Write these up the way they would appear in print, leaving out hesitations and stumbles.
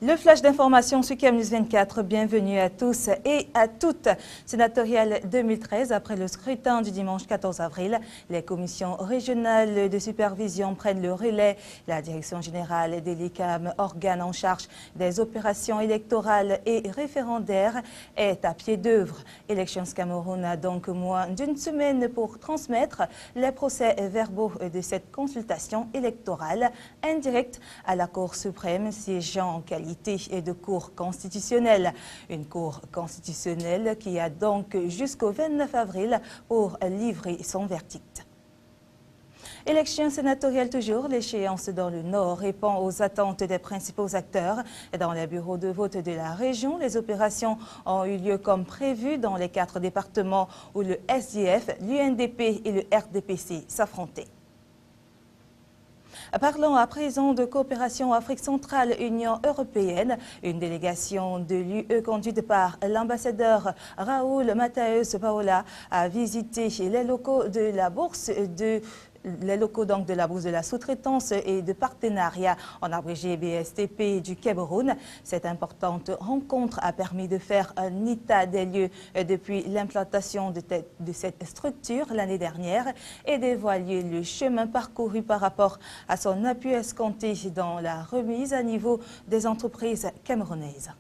Le flash d'information sur CAMNews 24, bienvenue à tous et à toutes. Sénatoriale 2013, après le scrutin du dimanche 14 avril, les commissions régionales de supervision prennent le relais. La direction générale des LICAM, organe en charge des opérations électorales et référendaires, est à pied d'œuvre. Elections Cameroun a donc moins d'une semaine pour transmettre les procès-verbaux de cette consultation électorale indirecte à la Cour suprême siégeant en qualité et de Cour constitutionnelle. Une Cour constitutionnelle qui a donc jusqu'au 29 avril pour livrer son verdict. Élection sénatoriale toujours, l'échéance dans le Nord répond aux attentes des principaux acteurs. Dans les bureaux de vote de la région, les opérations ont eu lieu comme prévu dans les 4 départements où le SDF, l'UNDP et le RDPC s'affrontaient. Parlons à présent de coopération Afrique centrale Union européenne. Une délégation de l'UE conduite par l'ambassadeur Raoul Matthäus Paola a visité les locaux de la bourse de la sous-traitance et de partenariat, en abrégé BSTP du Cameroun. Cette importante rencontre a permis de faire un état des lieux depuis l'implantation de cette structure l'année dernière et d'évaluer le chemin parcouru par rapport à son appui escompté dans la remise à niveau des entreprises camerounaises.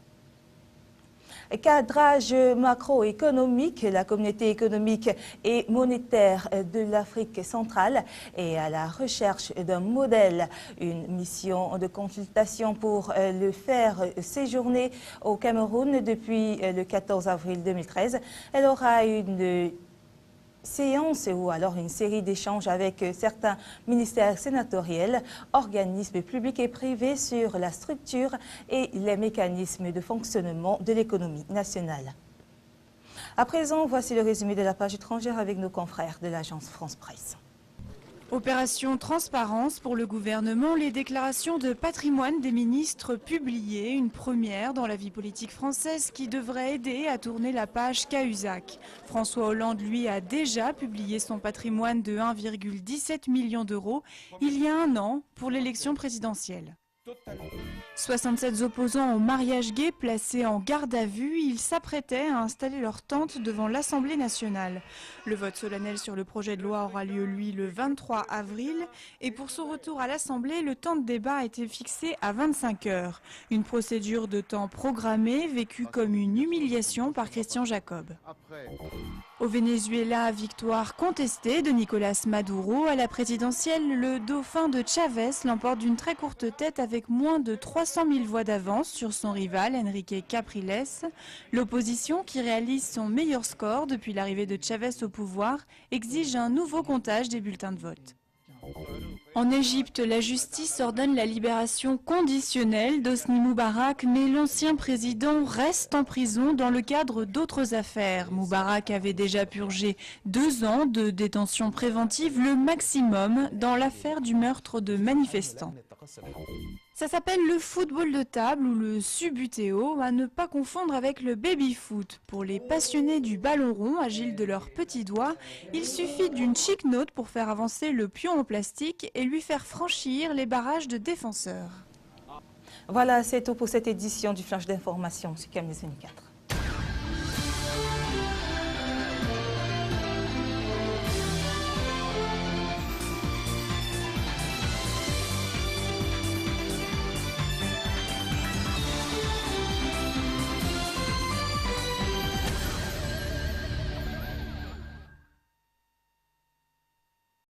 Cadrage macroéconomique, la communauté économique et monétaire de l'Afrique centrale est à la recherche d'un modèle, une mission de consultation pour le faire séjourner au Cameroun depuis le 14 avril 2013. Elle aura une séance ou alors une série d'échanges avec certains ministères sénatoriels, organismes publics et privés sur la structure et les mécanismes de fonctionnement de l'économie nationale. À présent, voici le résumé de la page étrangère avec nos confrères de l'agence France Presse. Opération transparence pour le gouvernement, les déclarations de patrimoine des ministres publiées, une première dans la vie politique française qui devrait aider à tourner la page Cahuzac. François Hollande, lui, a déjà publié son patrimoine de 1,17 million d'euros il y a un an pour l'élection présidentielle. 67 opposants au mariage gay placés en garde à vue, ils s'apprêtaient à installer leur tente devant l'Assemblée nationale. Le vote solennel sur le projet de loi aura lieu, lui, le 23 avril. Et pour son retour à l'Assemblée, le temps de débat a été fixé à 25 heures. Une procédure de temps programmée, vécue comme une humiliation par Christian Jacob. Au Venezuela, victoire contestée de Nicolas Maduro. À la présidentielle, le dauphin de Chavez l'emporte d'une très courte tête avec moins de 300 000 voix d'avance sur son rival Enrique Capriles. L'opposition, qui réalise son meilleur score depuis l'arrivée de Chavez au pouvoir, exige un nouveau comptage des bulletins de vote. En Égypte, la justice ordonne la libération conditionnelle d'Hosni Moubarak, mais l'ancien président reste en prison dans le cadre d'autres affaires. Moubarak avait déjà purgé 2 ans de détention préventive, le maximum dans l'affaire du meurtre de manifestants. Ça s'appelle le football de table ou le subutéo, à ne pas confondre avec le baby-foot. Pour les passionnés du ballon rond, agiles de leurs petits doigts, il suffit d'une chic note pour faire avancer le pion en plastique et lui faire franchir les barrages de défenseurs. Voilà, c'est tout pour cette édition du Flash d'information sur CAMNews 24.